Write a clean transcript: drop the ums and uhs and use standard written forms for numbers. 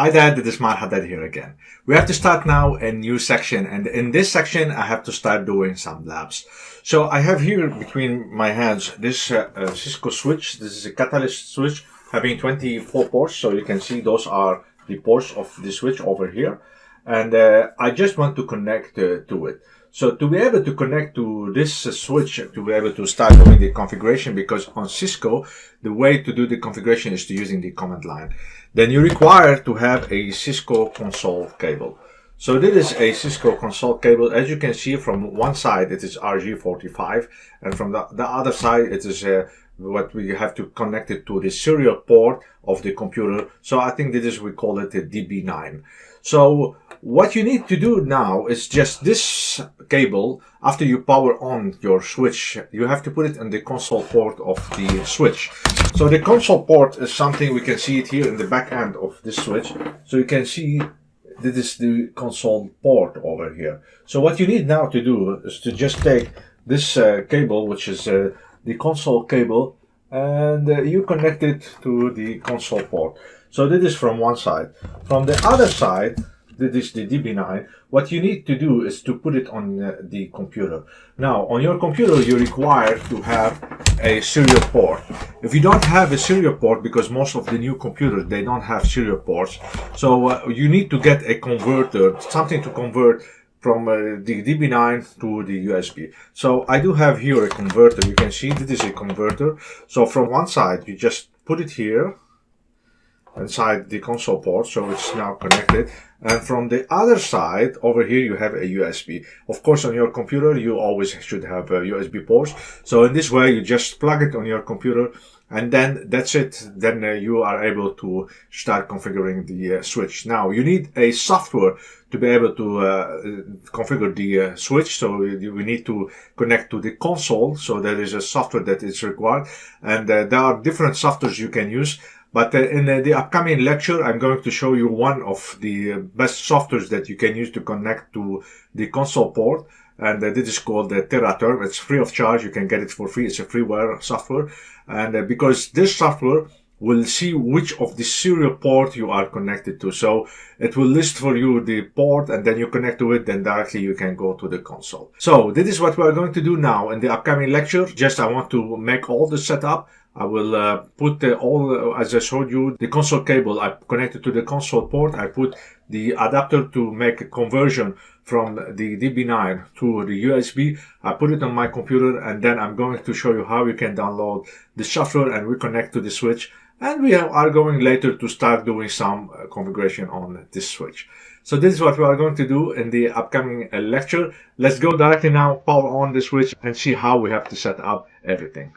Hi Dad, this is Haddad here again. We have to start now a new section, and in this section I have to start doing some labs. So I have here between my hands this Cisco Switch. This is a catalyst switch having 24 ports, so you can see those are the ports of the switch over here. And I just want to connect to it. So to be able to connect to this switch, to be able to start doing the configuration, because on Cisco, the way to do the configuration is to using the command line. Then you require to have a Cisco console cable. So this is a Cisco console cable. As you can see, from one side it is RG45, and from the other side it is what we have to connect it to the serial port of the computer. So I think this is, we call it a DB9. So what you need to do now is just this cable. After you power on your switch, you have to put it on the console port of the switch. So the console port is something, we can see it here in the back end of this switch. So you can see this is the console port over here. So what you need now to do is to just take this cable, which is the console cable, and you connect it to the console port. So this is from one side. From the other side, this is the DB9. What you need to do is to put it on the computer. Now, on your computer, you're required to have a serial port. If you don't have a serial port, because most of the new computers, they don't have serial ports, so you need to get a converter, something to convert from the DB9 to the USB. So I do have here a converter. You can see this is a converter. So from one side, you just put it here inside the console port, so it's now connected. And from the other side over here you have a USB. Of course, on your computer you always should have USB ports. So in this way you just plug it on your computer, and then that's it. Then you are able to start configuring the switch. Now you need a software to be able to configure the switch. So we need to connect to the console. So there is a software that is required, and there are different softwares you can use. But in the upcoming lecture, I'm going to show you one of the best softwares that you can use to connect to the console port. And this is called the TerraTerm. It's free of charge. You can get it for free. It's a freeware software. And because this software will see which of the serial port you are connected to. So it will list for you the port, and then you connect to it, then directly you can go to the console. So this is what we are going to do now in the upcoming lecture. Just I want to make all the setup. I will put all, as I showed you, the console cable. I connected to the console port. I put the adapter to make a conversion from the DB9 to the USB. I put it on my computer, and then I'm going to show you how you can download the software and reconnect to the switch. And we are going later to start doing some configuration on this switch. So this is what we are going to do in the upcoming lecture. Let's go directly now, power on the switch, and see how we have to set up everything.